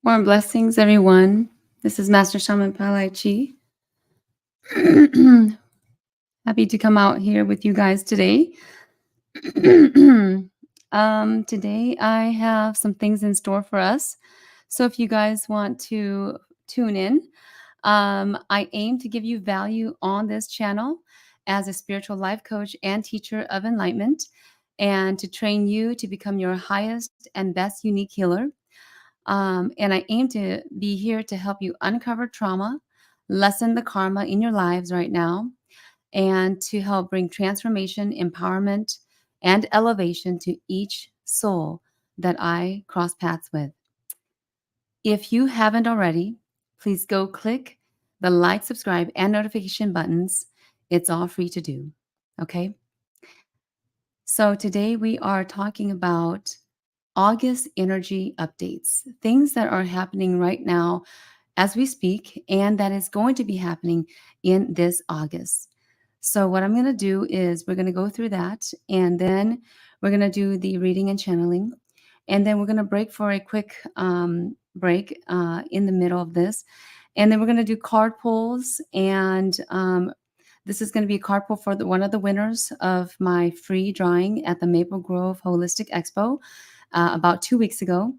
More blessings, everyone. This is Master Shaman Palai Chi. Happy to come out here with you guys today. Today, I have some things in store for us. So if you guys want to tune in, I aim to give you value on this channel as a spiritual life coach and teacher of enlightenment, and to train you to become your highest and best unique healer. And I aim to be here to help you uncover trauma, lessen the karma in your lives right now, and to help bring transformation, empowerment, and elevation to each soul that I cross paths with. If you haven't already, please go click the like, subscribe, and notification buttons. It's all free to do. Okay? So today we are talking about August energy updates, things that are happening right now as we speak, and that is going to be happening in this August. So, what I'm going to do is we're going to go through that, and then we're going to do the reading and channeling, and then we're going to break for a quick break in the middle of this, and then we're going to do card pulls, and this is going to be a card pull for one of the winners of my free drawing at the Maple Grove Holistic Expo about 2 weeks ago.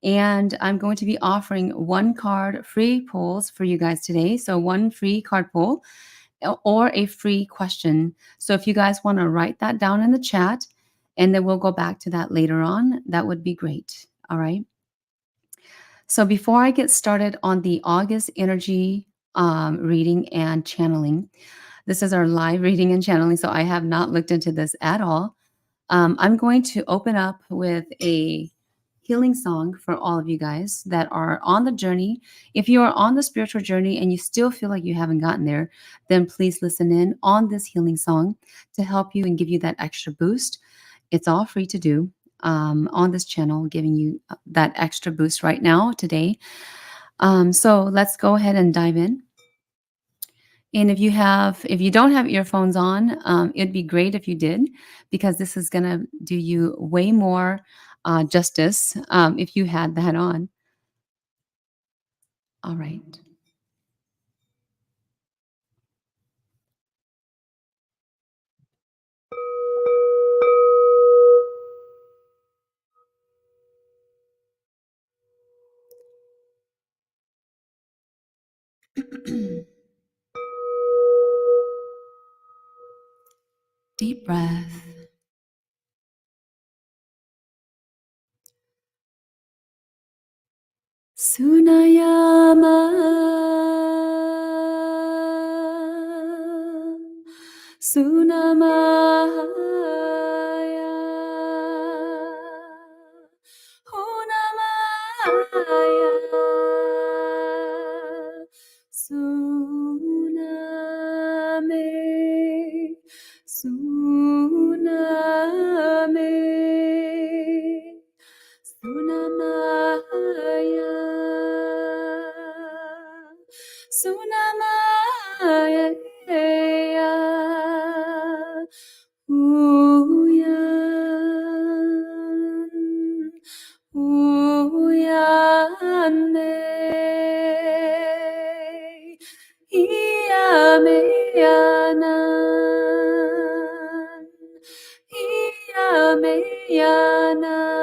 And I'm going to be offering one card free pulls for you guys today. So one free card pull or a free question. So if you guys want to write that down in the chat, and then we'll go back to that later on, that would be great. All right. So before I get started on the August energy reading and channeling, this is our live reading and channeling. So I have not looked into this at all. I'm going to open up with a healing song for all of you guys that are on the journey. If you are on the spiritual journey and you still feel like you haven't gotten there, then please listen in on this healing song to help you and give you that extra boost. It's all free to do on this channel, giving you that extra boost right now today. So let's go ahead and dive in. And if you don't have earphones on, it'd be great if you did, because this is going to do you way more justice if you had that on. All right. Deep breath. Sunayama. Sunamaya. Hunamaya. Suname. Suname. Sunamaya. Sunamaya. Uyan. Uyan me. Iyame yanan. Iyame yanan.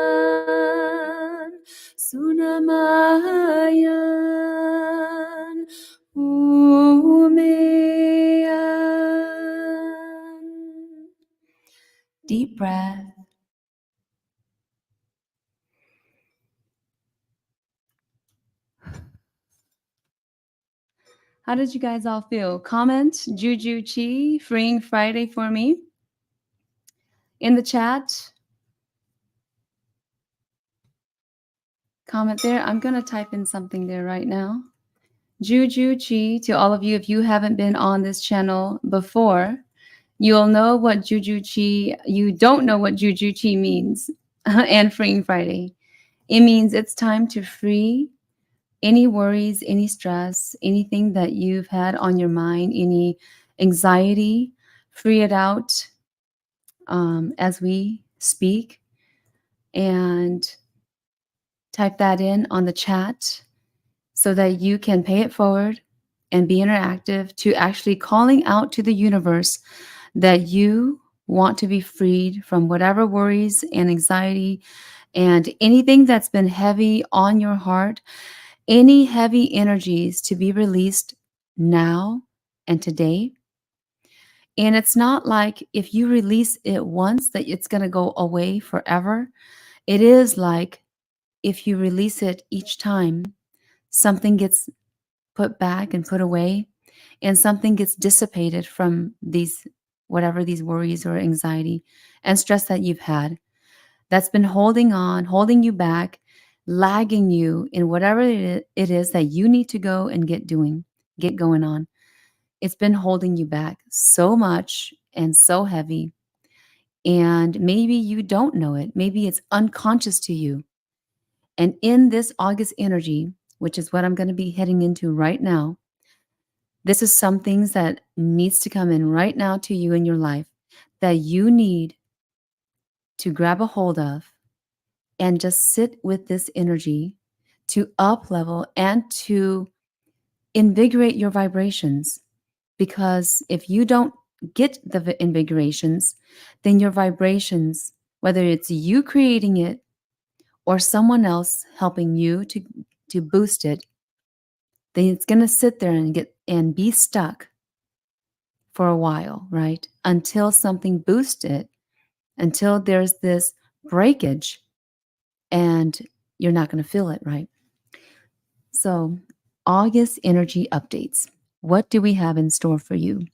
Sunamayan. Umeyan. Deep breath. How did you guys all feel? Comment Juju Chi, Freeing Friday for me in the chat. Comment there. I'm going to type in something there right now. Juju Chi, to all of you, if you haven't been on this channel before, you'll know what Juju Chi, you don't know what Juju Chi means, and Freeing Friday. It means it's time to free any worries, any stress, anything that you've had on your mind, any anxiety, free it out as we speak. And Type that in on the chat so that you can pay it forward and be interactive to actually calling out to the universe that you want to be freed from whatever worries and anxiety and anything that's been heavy on your heart, any heavy energies to be released now and today. And it's not like if you release it once that it's going to go away forever. It is like if you release it each time, something gets put back and put away, and something gets dissipated from these, whatever these worries or anxiety and stress that you've had that's been holding on, holding you back, lagging you in whatever it is that you need to go and get going on. It's been holding you back so much and so heavy. And maybe you don't know it. Maybe it's unconscious to you. And in this August energy, which is what I'm going to be heading into right now, this is some things that needs to come in right now to you in your life that you need to grab a hold of and just sit with this energy to up level and to invigorate your vibrations. Because if you don't get the invigorations, then your vibrations, whether it's you creating it or someone else helping you to boost it, then it's going to sit there and get and be stuck for a while, right? Until something boosts it, until there's this breakage and you're not going to feel it, right? So, August energy updates. What do we have in store for you?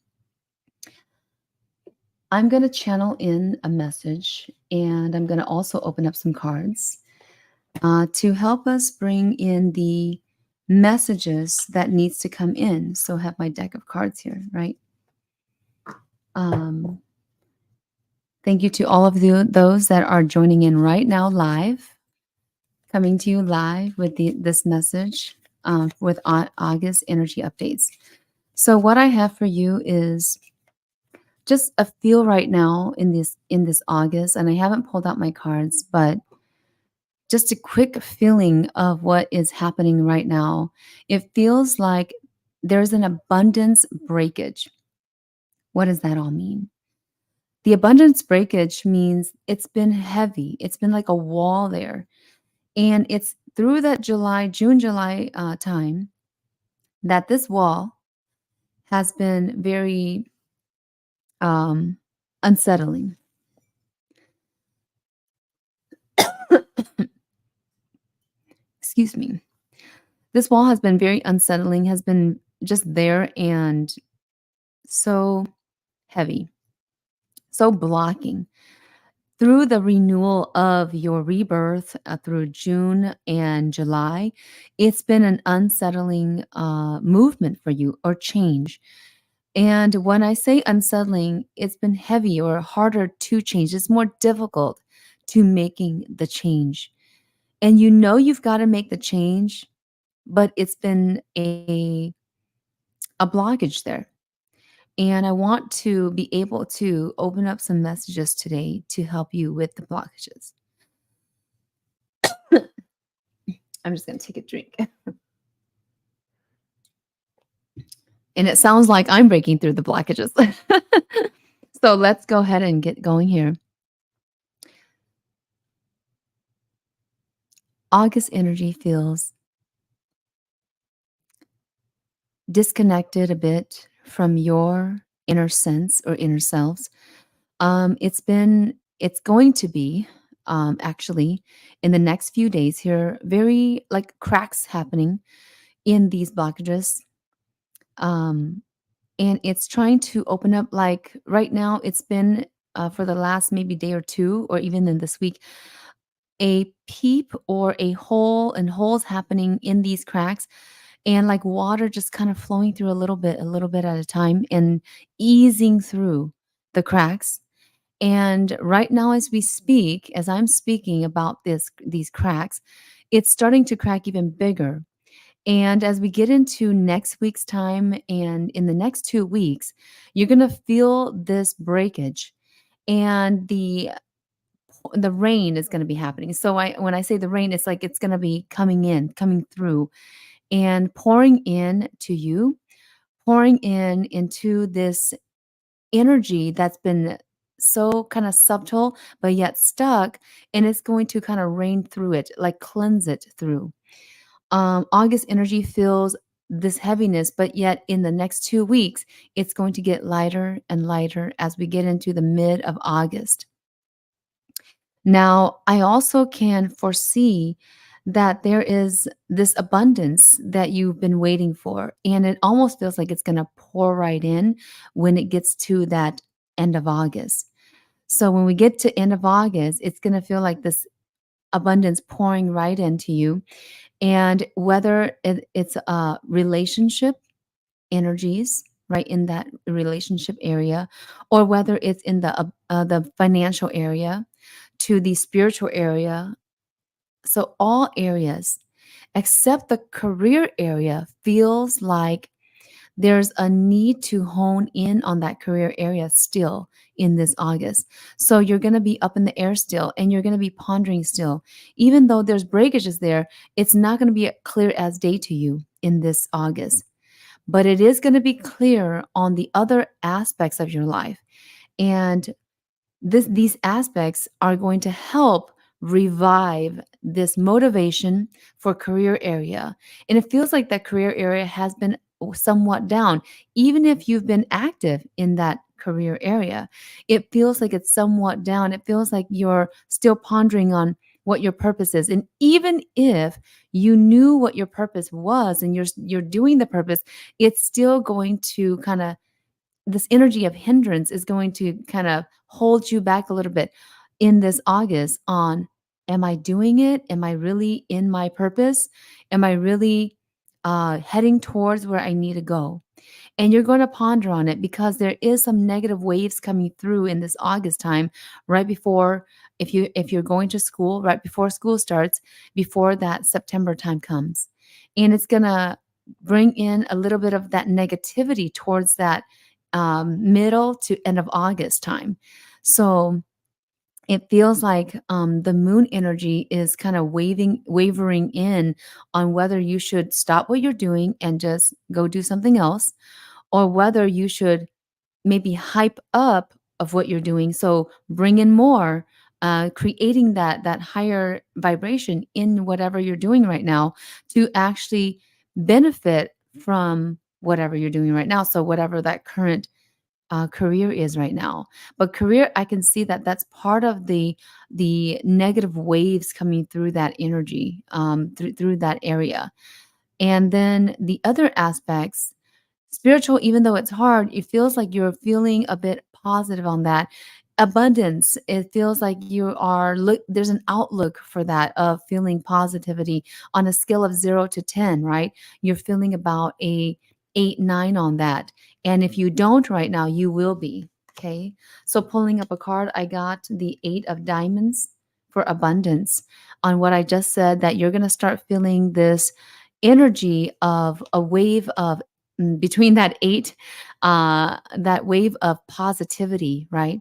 I'm going to channel in a message and I'm going to also open up some cards to help us bring in the messages that needs to come in. So I have my deck of cards here, right? Thank you to all of those that are joining in right now live, coming to you live with this message with August energy updates. So what I have for you is just a feel right now in this August, and I haven't pulled out my cards, but just a quick feeling of what is happening right now. It feels like there's an abundance breakage. What does that all mean? The abundance breakage means it's been heavy. It's been like a wall there. And it's through that June, July time that this wall has been very unsettling. Excuse me. This wall has been very unsettling, has been just there and so heavy, so blocking. Through the renewal of your rebirth through June and July, it's been an unsettling movement for you or change. And when I say unsettling, it's been heavy or harder to change. It's more difficult to making the change. And you know you've got to make the change, but it's been a blockage there. And I want to be able to open up some messages today to help you with the blockages. I'm just going to take a drink. And it sounds like I'm breaking through the blockages. So let's go ahead and get going here. August energy feels disconnected a bit from your inner sense or inner selves. It's going to be actually in the next few days here, very like cracks happening in these blockages. And it's trying to open up, like right now, it's been for the last maybe day or two, or even in this week, a peep or a hole and holes happening in these cracks and like water just kind of flowing through a little bit at a time and easing through the cracks. And right now, as we speak, as I'm speaking about these cracks, it's starting to crack even bigger. And as we get into next week's time and in the next 2 weeks, you're going to feel this breakage and the the rain is going to be happening. So when I say the rain, it's like it's going to be coming in, coming through and pouring in to you, pouring in into this energy that's been so kind of subtle but yet stuck, and it's going to kind of rain through it, like cleanse it through. August energy feels this heaviness, but yet in the next 2 weeks, it's going to get lighter and lighter as we get into the mid of August. Now, I also can foresee that there is this abundance that you've been waiting for, and it almost feels like it's going to pour right in when it gets to that end of August. So when we get to end of August, it's going to feel like this abundance pouring right into you. And whether it's relationship energies, right, in that relationship area, or whether it's in the financial area to the spiritual area. So all areas except the career area feels like there's a need to hone in on that career area still in this August. So you're going to be up in the air still, and you're going to be pondering still. Even though there's breakages there, it's not going to be clear as day to you in this August. But it is going to be clear on the other aspects of your life. And these aspects are going to help revive this motivation for career area. And it feels like that career area has been somewhat down. Even if you've been active in that career area, it feels like it's somewhat down. It feels like you're still pondering on what your purpose is. And even if you knew what your purpose was and you're doing the purpose, it's still going to kind of, this energy of hindrance is going to kind of hold you back a little bit in this August on, am I doing it? Am I really in my purpose? Am I really heading towards where I need to go? And you're going to ponder on it because there is some negative waves coming through in this August time, right before, if you're going to school, right before school starts, before that September time comes. And it's going to bring in a little bit of that negativity towards that middle to end of August time. So it feels like the moon energy is kind of wavering in on whether you should stop what you're doing and just go do something else, or whether you should maybe hype up of what you're doing. So bring in more, creating that higher vibration in whatever you're doing right now to actually benefit from whatever you're doing right now. So whatever that current career is right now. But career, I can see that that's part of the negative waves coming through that energy, through that area. And then the other aspects, spiritual, even though it's hard, it feels like you're feeling a bit positive on that. Abundance, it feels like you are there's an outlook for that of feeling positivity on a scale of 0 to 10, right? You're feeling about a 8, 9 on that. And if you don't right now, you will be. Okay. So pulling up a card, I got the 8 of diamonds for abundance on what I just said, that you're going to start feeling this energy of a wave of between that 8, that wave of positivity, right?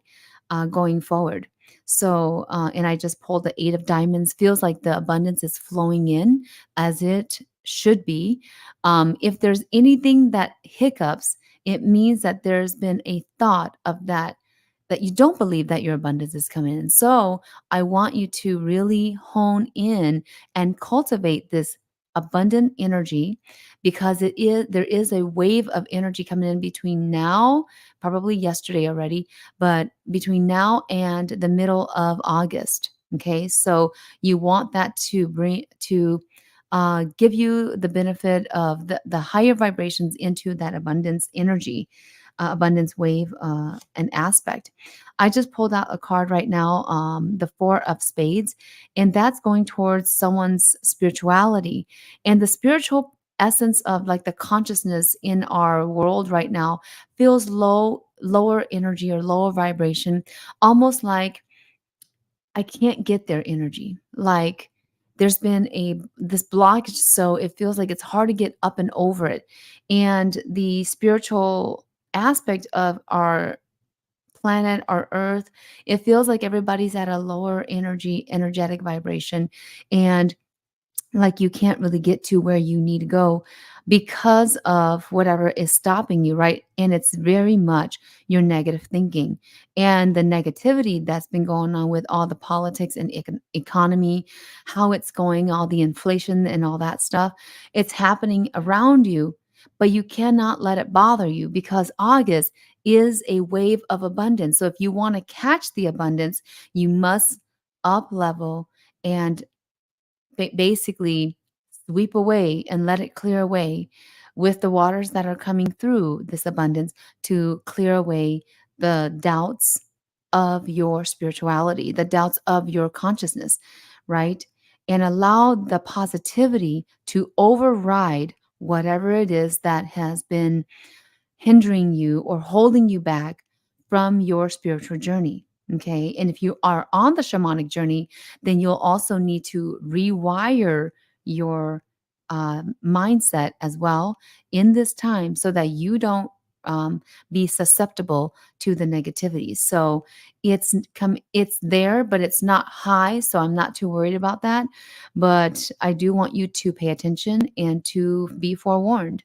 Going forward. So, and I just pulled the 8 of diamonds. Feels like the abundance is flowing in as it should be. If there's anything that hiccups, it means that there's been a thought of that you don't believe that your abundance is coming in. So I want you to really hone in and cultivate this abundant energy, because there is a wave of energy coming in between now, probably yesterday already, but between now and the middle of August. Okay, so you want that to give you the benefit of the higher vibrations into that abundance energy, abundance wave, and aspect. I just pulled out a card right now, the 4 of spades, and that's going towards someone's spirituality and the spiritual essence of like the consciousness in our world right now feels lower energy or lower vibration, almost like I can't get their energy. Like there's been this blockage, so it feels like it's hard to get up and over it. And the spiritual aspect of our planet, our earth, it feels like everybody's at a lower energetic vibration, and like you can't really get to where you need to go because of whatever is stopping you, right? And it's very much your negative thinking and the negativity that's been going on with all the politics and economy, how it's going, all the inflation and all that stuff. It's happening around you, but you cannot let it bother you because August is a wave of abundance. So if you want to catch the abundance, you must up level and basically sweep away and let it clear away with the waters that are coming through this abundance to clear away the doubts of your spirituality, the doubts of your consciousness, right? And allow the positivity to override whatever it is that has been hindering you or holding you back from your spiritual journey. Okay. And if you are on the shamanic journey, then you'll also need to rewire your mindset as well in this time so that you don't be susceptible to the negativity. So it's there, but it's not high. So I'm not too worried about that. But I do want you to pay attention and to be forewarned.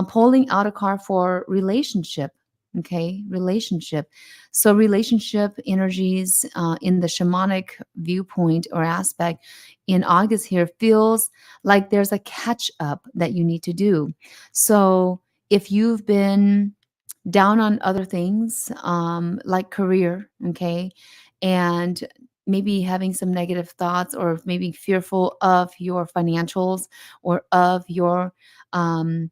Pulling out a card for relationship. Okay, relationship. So, relationship energies in the shamanic viewpoint or aspect in August here feels like there's a catch up that you need to do. So, if you've been down on other things like career, okay, and maybe having some negative thoughts or maybe fearful of your financials or of your um,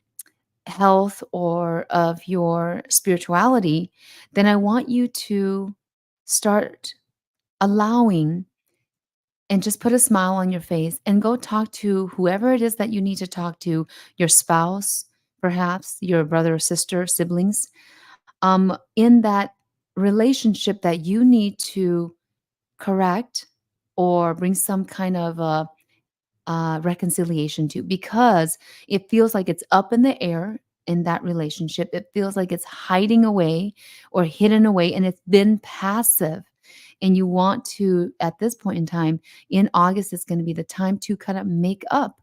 health or of your spirituality, then I want you to start allowing and just put a smile on your face and go talk to whoever it is that you need to talk to, your spouse, perhaps your brother or sister, siblings, in that relationship that you need to correct or bring some kind of reconciliation to because it feels like it's up in the air in that relationship. It feels like it's hiding away or hidden away and it's been passive. And you want to, at this point in time, in August, it's going to be the time to kind of make up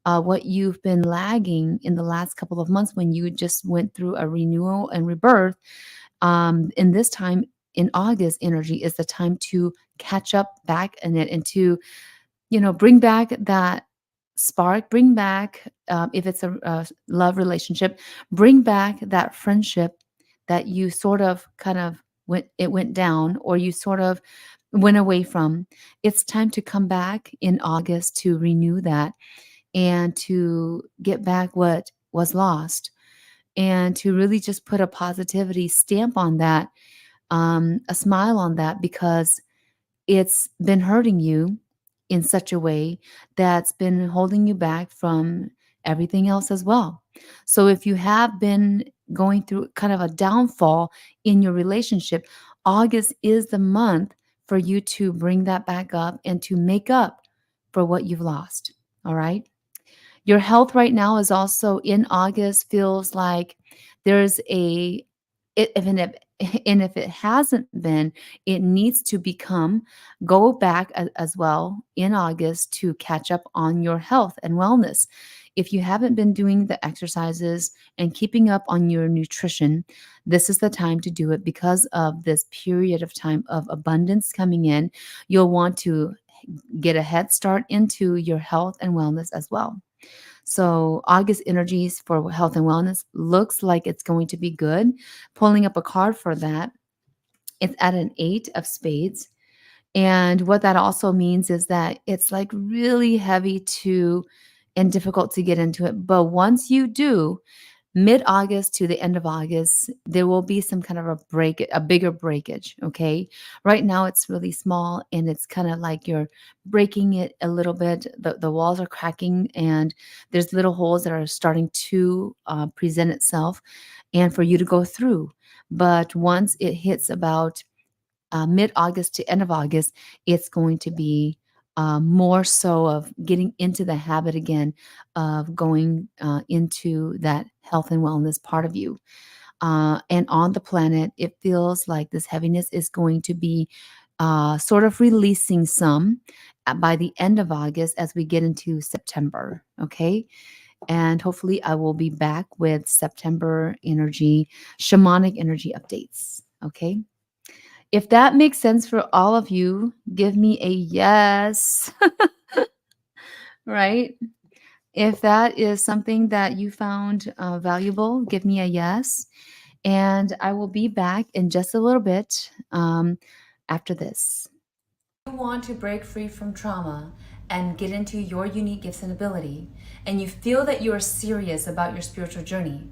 what you've been lagging in the last couple of months when you just went through a renewal and rebirth. In this time in August, energy is the time to catch up back in it and to bring back that spark, bring back, if it's a love relationship, bring back that friendship that you sort of kind of went down or you sort of went away from. It's time to come back in August to renew that and to get back what was lost and to really just put a positivity stamp on that, a smile on that because it's been hurting you in such a way that's been holding you back from everything else as well. So if you have been going through kind of a downfall in your relationship, August is the month for you to bring that back up and to make up for what you've lost. All right. Your health right now is also in August feels like there's a and if and if it hasn't been, it needs to become go back as well in August to catch up on your health and wellness. If you haven't been doing the exercises and keeping up on your nutrition, this is the time to do it because of this period of time of abundance coming in. You'll want to get a head start into your health and wellness as well. So, August energies for health and wellness looks like it's going to be good. Pulling up a card for that, it's at an 8 of spades. And what that also means is that it's like really heavy to and difficult to get into it. But once you do, mid-August to the end of August, there will be some kind of a bigger breakage, okay? Right now it's really small and it's kind of like you're breaking it a little bit. The walls are cracking and there's little holes that are starting to present itself and for you to go through. But once it hits about mid-August to end of August, it's going to be more so of getting into the habit again of going into that health and wellness part of you. and on the planet, it feels like this heaviness is going to be sort of releasing some by the end of August as we get into September. Okay. And hopefully, I will be back with September energy, shamanic energy updates. Okay. If that makes sense for all of you, give me a yes. Right? If that is something that you found valuable, give me a yes. And I will be back in just a little bit after this. You want to break free from trauma and get into your unique gifts and ability, and you feel that you are serious about your spiritual journey.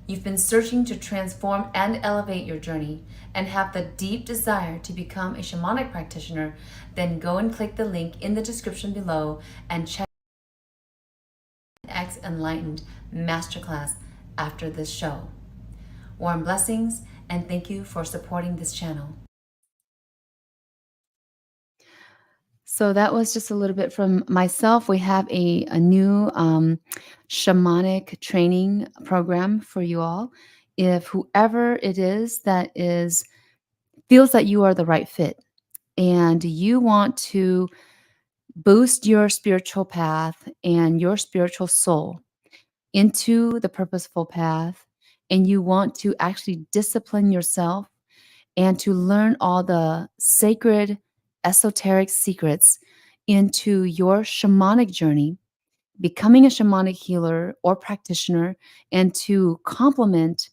You've been searching to transform and elevate your journey and have the deep desire to become a shamanic practitioner, then go and click the link in the description below and check X Enlightened Masterclass after this show. Warm blessings, and thank you for supporting this channel. So that was just a little bit from myself. We have a new shamanic training program for you all. If whoever it is that is feels that you are the right fit and you want to boost your spiritual path and your spiritual soul into the purposeful path, and you want to actually discipline yourself and to learn all the sacred esoteric secrets into your shamanic journey, becoming a shamanic healer or practitioner, and to complement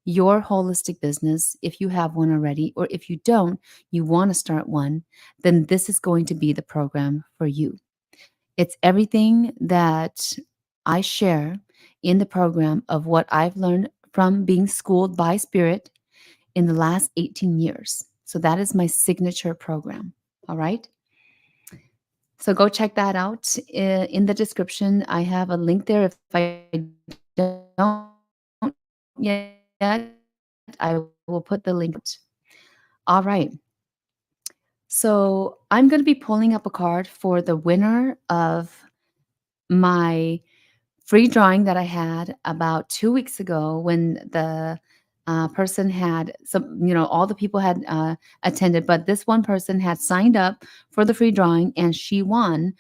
your holistic business, if you have one already, or if you don't, you want to start one, then this is going to be the program for you. It's everything that I share in the program of what I've learned from being schooled by Spirit in the last 18 years. So that is my signature program. All right. So go check that out in the description. I have a link there. If I don't yet, I will put the link. All right. So I'm going to be pulling up a card for the winner of my free drawing that I had about 2 weeks ago when the person had all the people had attended, but this one person had signed up for the free drawing and she won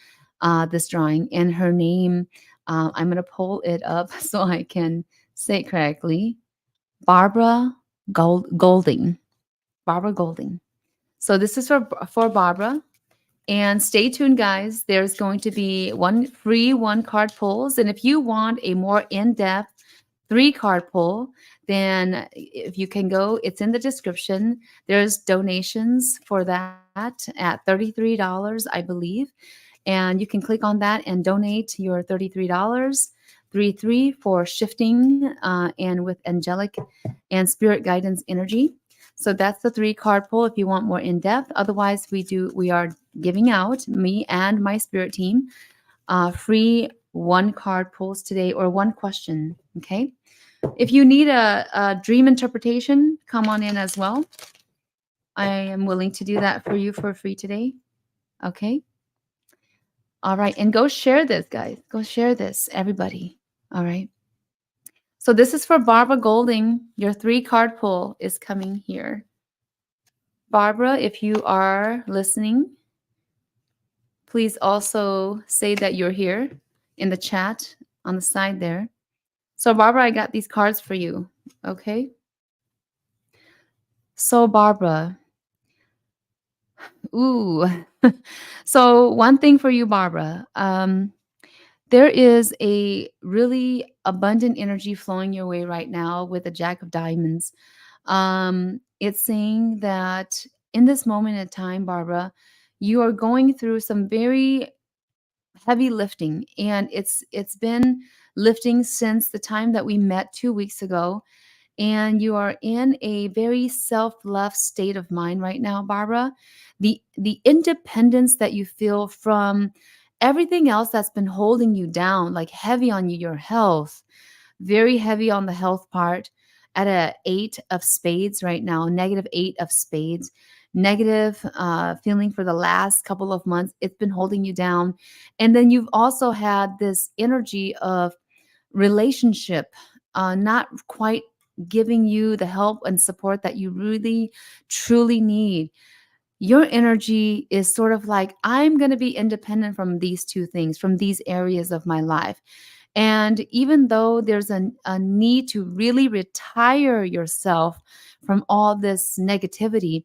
this drawing. And her name, I'm going to pull it up so I can say it correctly. Barbara Golding. Barbara Golding. So this is for Barbara. And stay tuned, guys. There's going to be one free card pulls. And if you want a more in-depth 3-card pull, then if you can go, it's in the description. There's donations for that at $33, I believe. And you can click on that and donate your $33. 33 for shifting and with angelic and spirit guidance energy. So that's the 3-card pull if you want more in depth. Otherwise, we are giving out, me and my spirit team, free 1-card pulls today, or 1 question. Okay. If you need a dream interpretation, come on in as well. I am willing to do that for you for free today. Okay. All right. And go share this, guys. Go share this, everybody. All right. So this is for Barbara Golding. Your 3-card pull is coming here. Barbara, if you are listening, please also say that you're here in the chat on the side there. So Barbara, I got these cards for you. Okay. So Barbara. Ooh. So one thing for you, Barbara. There is a really abundant energy flowing your way right now with the Jack of Diamonds. It's saying that in this moment in time, Barbara, you are going through some very heavy lifting, and it's been lifting since the time that we met 2 weeks ago. And you are in a very self-love state of mind right now, Barbara. The independence that you feel from everything else that's been holding you down, like heavy on you, your health, very heavy on the health part, at a 8 of spades right now, negative 8 of spades, negative feeling for the last couple of months. It's been holding you down. And then you've also had this energy of relationship, not quite giving you the help and support that you really truly need. Your energy is sort of like, I'm going to be independent from these two things, from these areas of my life. And even though there's a need to really retire yourself from all this negativity,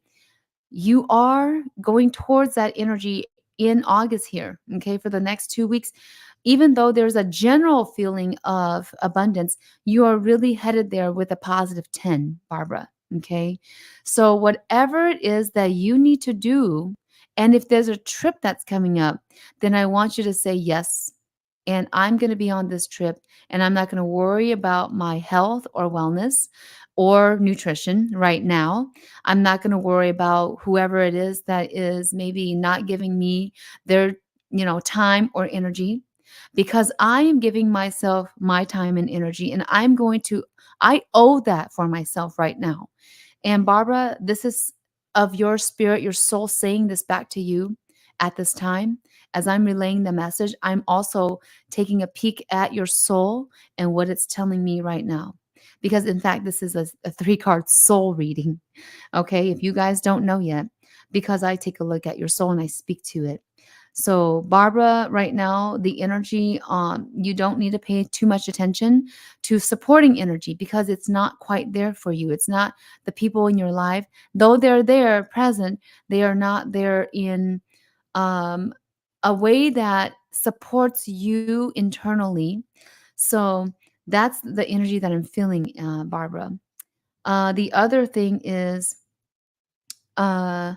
you are going towards that energy in August here, okay, for the next 2 weeks. Even though there's a general feeling of abundance, you are really headed there with a positive 10, Barbara. Okay. So, whatever it is that you need to do, and if there's a trip that's coming up, then I want you to say yes. And I'm going to be on this trip, and I'm not going to worry about my health or wellness or nutrition right now. I'm not going to worry about whoever it is that is maybe not giving me their, time or energy, because I am giving myself my time and energy, and I owe that for myself right now. And Barbara, this is of your spirit, your soul saying this back to you at this time. As I'm relaying the message, I'm also taking a peek at your soul and what it's telling me right now. Because in fact, this is a 3 card soul reading. Okay. If you guys don't know yet, because I take a look at your soul and I speak to it. So, Barbara, right now, the energy, you don't need to pay too much attention to supporting energy because it's not quite there for you. It's not the people in your life, though they're there present, they are not there in um, a way that supports you internally. So, that's the energy that I'm feeling, Barbara. The other thing is, uh,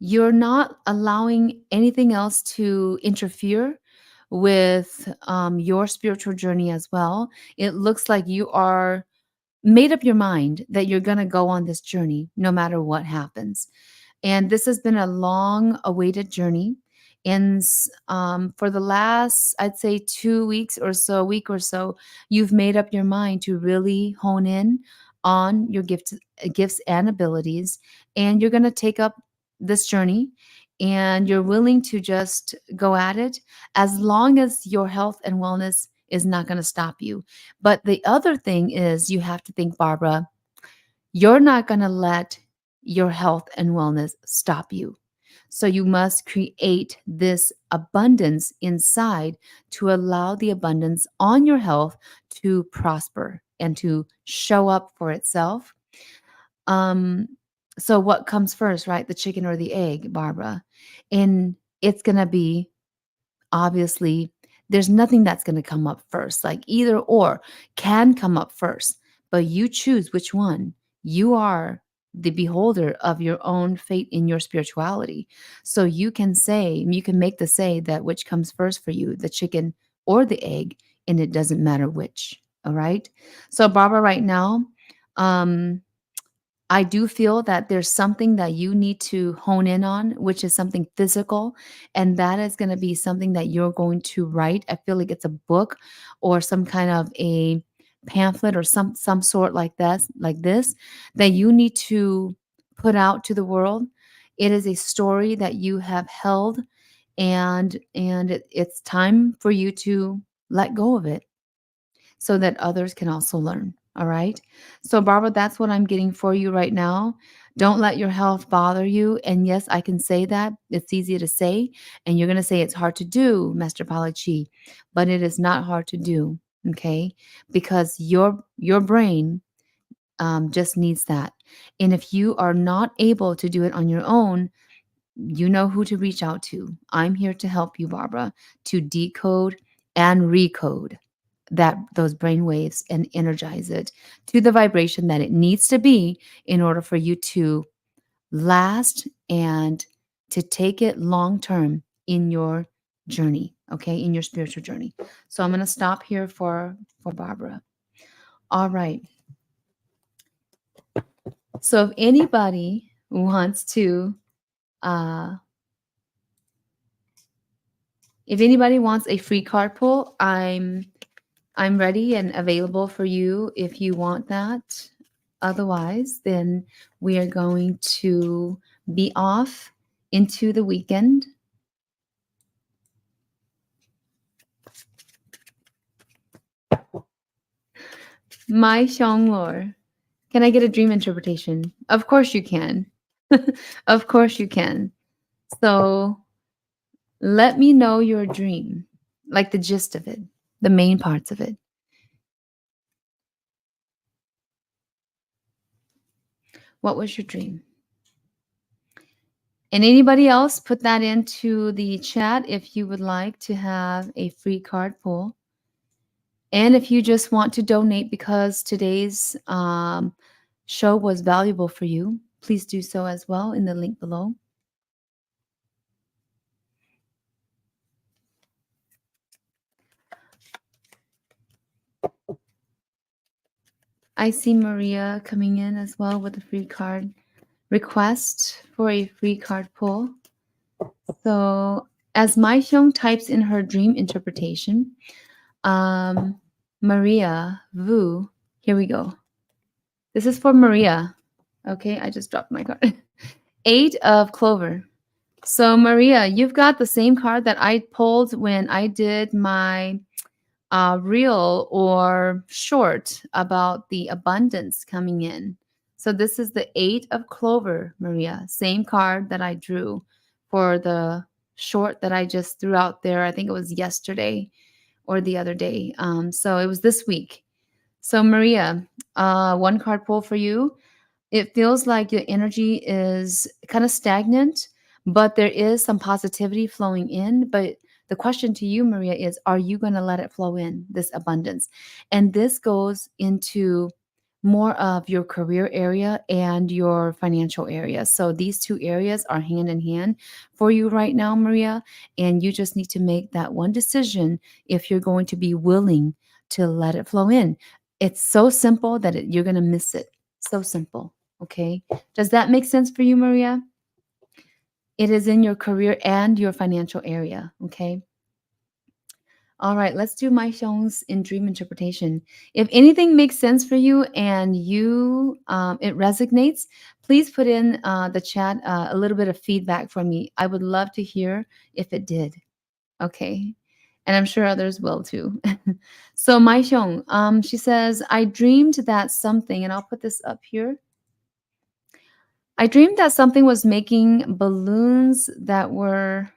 you're not allowing anything else to interfere with your spiritual journey as well. It looks like you are made up your mind that you're going to go on this journey no matter what happens. And this has been a long awaited journey. And for the last, I'd say 2 weeks or so, week or so, you've made up your mind to really hone in on your gifts and abilities. And you're going to take up this journey, and you're willing to just go at it as long as your health and wellness is not going to stop you. But the other thing is, you have to think, Barbara, you're not going to let your health and wellness stop you. So you must create this abundance inside to allow the abundance on your health to prosper and to show up for itself. Um, so what comes first, right? The chicken or the egg, Barbara? And it's going to be, obviously, there's nothing that's going to come up first. Like either or can come up first, but you choose which one. You are the beholder of your own fate in your spirituality. So you can make the say that which comes first for you, the chicken or the egg, and it doesn't matter which. All right. So, Barbara, right now, um, I do feel that there's something that you need to hone in on, which is something physical. And that is going to be something that you're going to write. I feel like it's a book or some kind of a pamphlet or some sort like this, that you need to put out to the world. It is a story that you have held, and it's time for you to let go of it so that others can also learn. All right. So, Barbara, that's what I'm getting for you right now. Don't let your health bother you. And yes, I can say that. It's easy to say. And you're going to say it's hard to do, Master Palachi, but it is not hard to do. Okay. Because your brain just needs that. And if you are not able to do it on your own, you know who to reach out to. I'm here to help you, Barbara, to decode and recode those brain waves and energize it to the vibration that it needs to be in order for you to last and to take it long term in your journey, okay, in your spiritual journey. So I'm going to stop here for Barbara. All right. So if anybody wants to uh if anybody wants a free card pull, I'm ready and available for you if you want that. Otherwise, then we are going to be off into the weekend. My Xionglo. Can I get a dream interpretation? Of course you can. Of course you can. So let me know your dream, like the gist of it, the main parts of it. What was your dream? And anybody else, put that into the chat if you would like to have a free card pull. And if you just want to donate because today's show was valuable for you, please do so as well in the link below. I see Maria coming in as well with a free card request for a free card pull. So as Mai Hyung types in her dream interpretation, Maria Vu, here we go. This is for Maria. Okay, I just dropped my card. 8 of Clover. So Maria, you've got the same card that I pulled when I did my reel or short about the abundance coming in. So this is the 8 of Clover, Maria. Same card that I drew for the short that I just threw out there. I think it was yesterday or the other day. So it was this week. So Maria, one card pull for you. It feels like your energy is kind of stagnant, but there is some positivity flowing in. But the question to you, Maria, is are you going to let it flow in, this abundance? And this goes into more of your career area and your financial area. So these two areas are hand in hand for you right now, Maria. And you just need to make that one decision if you're going to be willing to let it flow in. It's so simple that you're going to miss it. So simple. Okay. Does that make sense for you, Maria? It is in your career and your financial area. Okay. All right. Let's do Mai Xiong's in dream interpretation. If anything makes sense for you and you it resonates, please put in the chat a little bit of feedback for me. I would love to hear if it did. Okay. And I'm sure others will too. So Mai Xiong, she says, I dreamed that something, and I'll put this up here. I dreamed that something was making balloons that were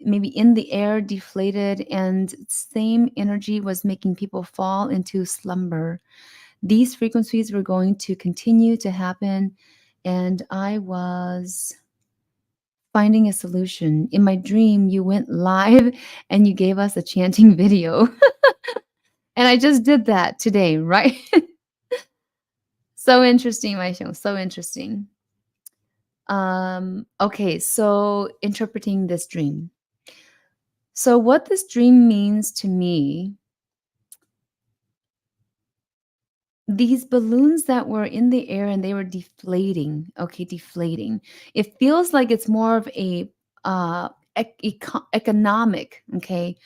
maybe in the air, deflated, and same energy was making people fall into slumber. These frequencies were going to continue to happen, and I was finding a solution. In my dream, you went live and you gave us a chanting video. And I just did that today, right? So interesting, Mai Xiong, so interesting. Okay, so interpreting this dream. So what this dream means to me, these balloons that were in the air and they were deflating, okay, deflating. It feels like it's more of a economic, okay,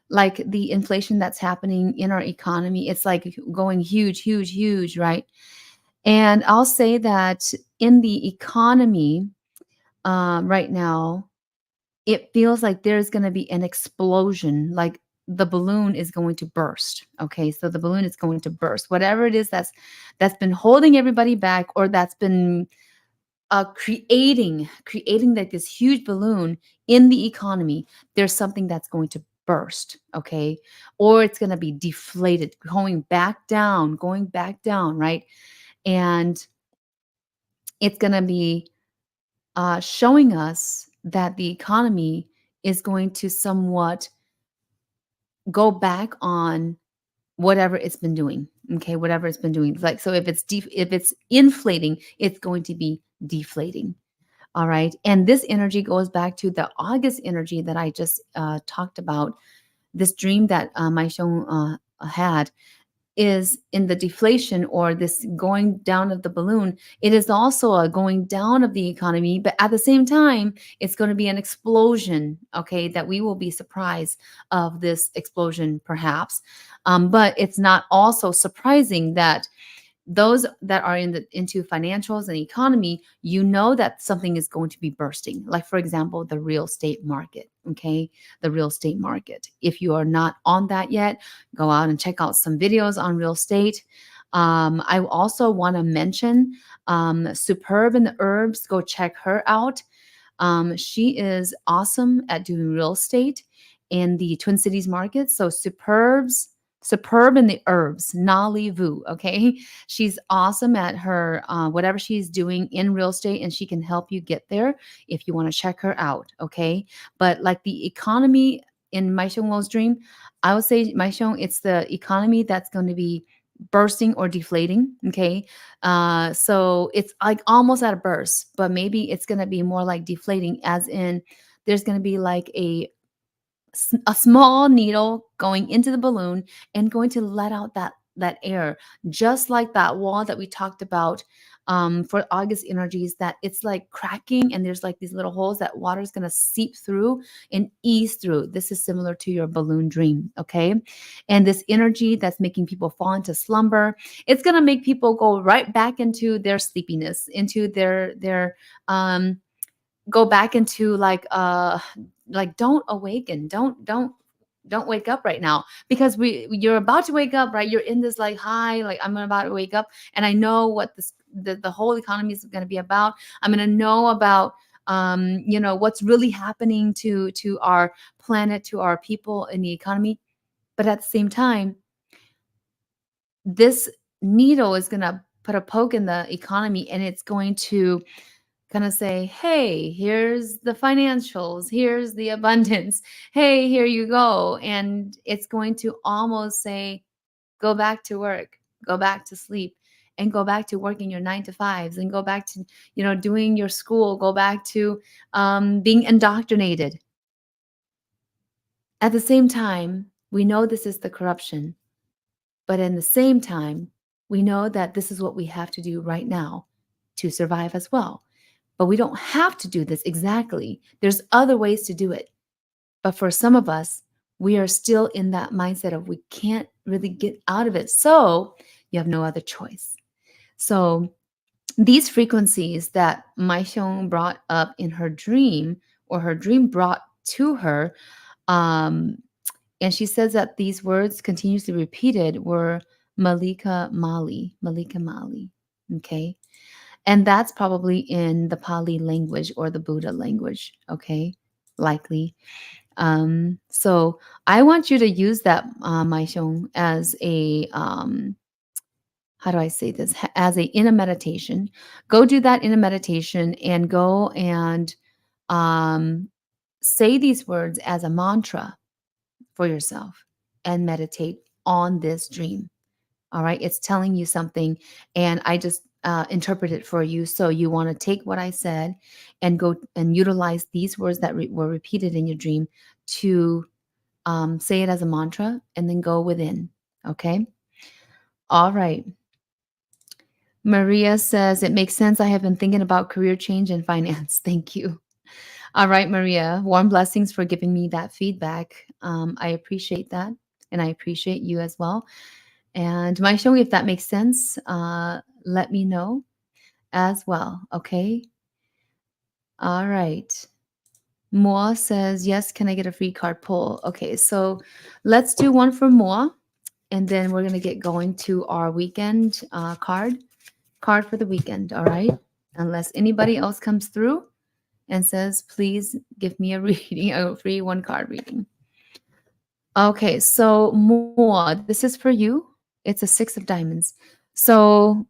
like the inflation that's happening in our economy. It's like going huge, huge, huge, right? And I'll say that in the economy right now, it feels like there's going to be an explosion, like the balloon is going to burst. Okay, so the balloon is going to burst. Whatever it is that's been holding everybody back, or that's been creating like this huge balloon in the economy, there's something that's going to burst. Okay, or it's going to be deflated, going back down, right? And it's going to be showing us that the economy is going to somewhat go back on whatever it's been doing. Okay, whatever it's been doing. Like, so if it's inflating, it's going to be deflating. All right, and this energy goes back to the August energy that I just talked about. This dream that Mai Xiong had is in the deflation, or this going down of the balloon. It is also a going down of the economy, but at the same time, it's going to be an explosion. Okay, that we will be surprised of this explosion, perhaps. But it's not also surprising that those that are into financials and economy, you know that something is going to be bursting. Like, for example, the real estate market. Okay, the real estate market. If you are not on that yet, go out and check out some videos on real estate. I also want to mention Superb in the Herbs. Go check her out. She is awesome at doing real estate in the Twin Cities market. So Superb in the Herbs, Nali Vu. Okay. She's awesome at her, whatever she's doing in real estate, and she can help you get there if you want to check her out. Okay. But like the economy in Mai Xiong's dream, I would say, Mai Xiong, it's the economy that's going to be bursting or deflating. Okay. So it's like almost at a burst, but maybe it's going to be more like deflating, as in there's going to be like a small needle going into the balloon and going to let out that air, just like that wall that we talked about for August energies, that it's like cracking and there's like these little holes that water is going to seep through and ease through. This is similar to your balloon dream. Okay. And this energy that's making people fall into slumber, it's going to make people go right back into their sleepiness, into their go back into like don't awaken, don't wake up right now, because you're about to wake up, right? You're in this like high, like I'm about to wake up and I know what the whole economy is going to be about. I'm going to know about what's really happening to our planet, to our people in the economy. But at the same time, this needle is going to put a poke in the economy, and it's going to kind of say, hey, here's the financials, here's the abundance, hey, here you go. And it's going to almost say, go back to work, go back to sleep, and go back to working your 9 to 5s, and go back to, doing your school, go back to being indoctrinated. At the same time, we know this is the corruption, but in the same time, we know that this is what we have to do right now to survive as well. But we don't have to do this exactly. There's other ways to do it. But for some of us, we are still in that mindset of we can't really get out of it. So you have no other choice. So these frequencies that Mai Xiong brought up in her dream, or her dream brought to her, um, and she says that these words continuously repeated were Malika Mali, Malika Mali. Okay. And that's probably in the Pali language or the Buddha language, okay? Likely. So I want you to use that, Mai Xiong, as a, how do I say this? As in a meditation. Go do that in a meditation, and go and um, say these words as a mantra for yourself and meditate on this dream. All right. It's telling you something, and I just interpret it for you. So you want to take what I said and go and utilize these words that were repeated in your dream to say it as a mantra, and then go within. Okay. All right. Maria says, it makes sense. I have been thinking about career change and finance. Thank you. All right, Maria. Warm blessings for giving me that feedback. I appreciate that. And I appreciate you as well. And Mai Xiong, if that makes sense, let me know as well. Okay. All right. Moa says, yes, can I get a free card pull? Okay, so let's do one for Moa, and then we're going to get going to our weekend card for the weekend. All right. Unless anybody else comes through and says, please give me a reading, a free 1 card reading. Okay, so Moa, this is for you. It's a 6 of diamonds. So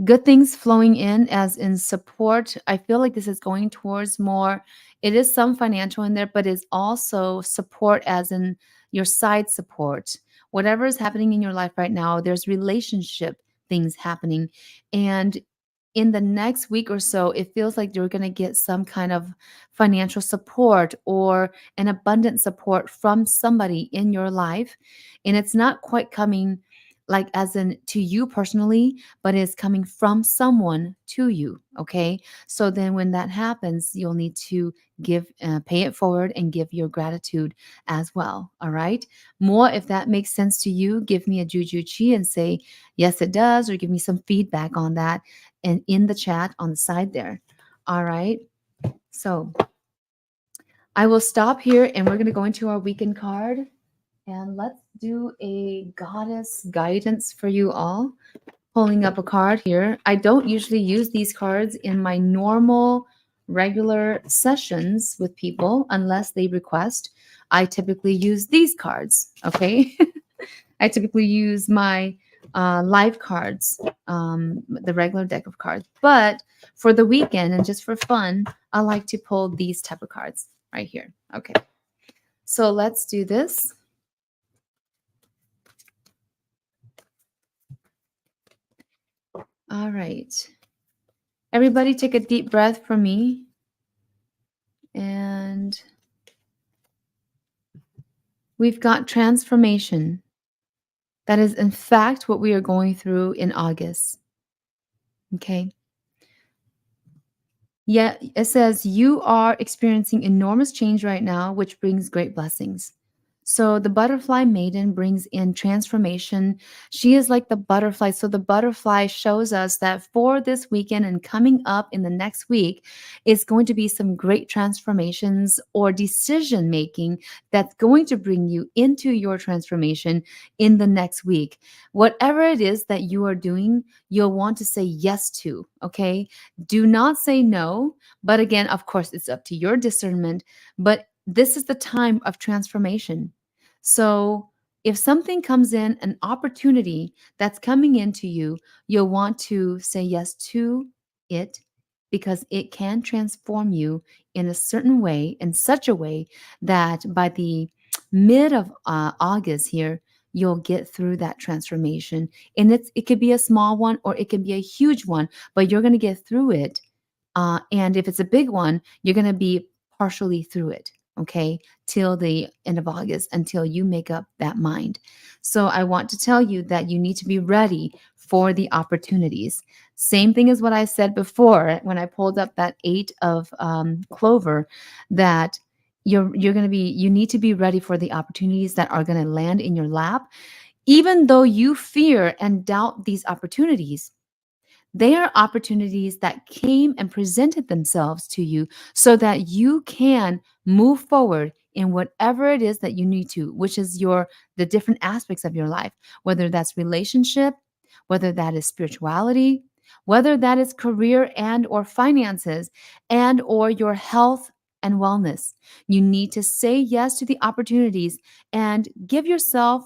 good things flowing in, as in support. I feel like this is going towards more, it is some financial in there, but it's also support, as in your side support. Whatever is happening in your life right now, there's relationship things happening. And in the next week or so, it feels like you're going to get some kind of financial support or an abundant support from somebody in your life. And it's not quite coming like as in to you personally, but it's coming from someone to you. Okay. So then when that happens, you'll need to pay it forward and give your gratitude as well. All right. More, if that makes sense to you, give me a juju chi and say, yes, it does, or give me some feedback on that and in the chat on the side there. All right. So I will stop here, and we're going to go into our weekend card. And let's do a goddess guidance for you all. Pulling up a card here. I don't usually use these cards in my normal, regular sessions with people unless they request. I typically use these cards, okay? I typically use my live cards, the regular deck of cards. But for the weekend and just for fun, I like to pull these type of cards right here. Okay. So let's do this. All right. Everybody take a deep breath for me. And we've got transformation. That is, in fact, what we are going through in August. Okay. Yeah, it says you are experiencing enormous change right now, which brings great blessings. So the butterfly maiden brings in transformation. She is like the butterfly. So the butterfly shows us that for this weekend and coming up in the next week is going to be some great transformations or decision making that's going to bring you into your transformation in the next week. Whatever it is that you are doing, you'll want to say yes to, okay? Do not say no. But again, of course, it's up to your discernment. But this is the time of transformation. So if something comes in, an opportunity that's coming into you, you'll want to say yes to it because it can transform you in a certain way, in such a way that by the mid of August here, you'll get through that transformation. And it could be a small one or it can be a huge one, but you're going to get through it. And if it's a big one, you're going to be partially through it, okay, till the end of August until you make up that mind. So I want to tell you that you need to be ready for the opportunities. Same thing as what I said before when I pulled up that 8 of clover, that you're going to be, you need to be ready for the opportunities that are going to land in your lap. Even though you fear and doubt these opportunities, they are opportunities that came and presented themselves to you so that you can move forward in whatever it is that you need to, which is the different aspects of your life, whether that's relationship, whether that is spirituality, whether that is career and or finances and or your health and wellness. You need to say yes to the opportunities and give yourself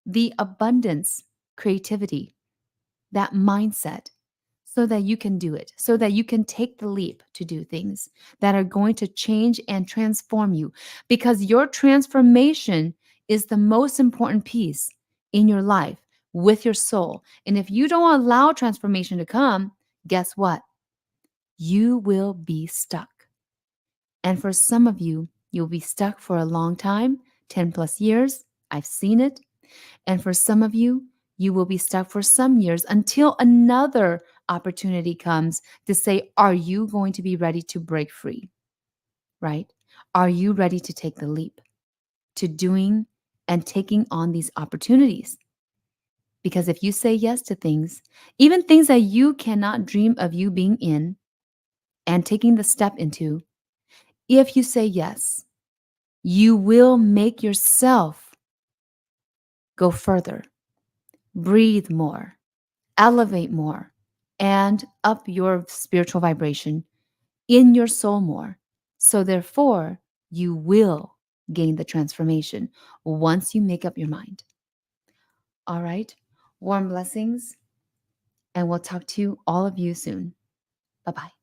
the abundance, creativity, that mindset so that you can do it, so that you can take the leap to do things that are going to change and transform you. Because your transformation is the most important piece in your life with your soul. And if you don't allow transformation to come, guess what? You will be stuck. And for some of you, you'll be stuck for a long time, 10 plus years. I've seen it. And for some of you, you will be stuck for some years until another opportunity comes to say, are you going to be ready to break free? Right? Are you ready to take the leap to doing and taking on these opportunities? Because if you say yes to things, even things that you cannot dream of you being in and taking the step into, if you say yes, you will make yourself go further, breathe more, elevate more, and up your spiritual vibration in your soul more. So, therefore, you will gain the transformation once you make up your mind. All right. Warm blessings, and we'll talk to all of you soon. Bye bye.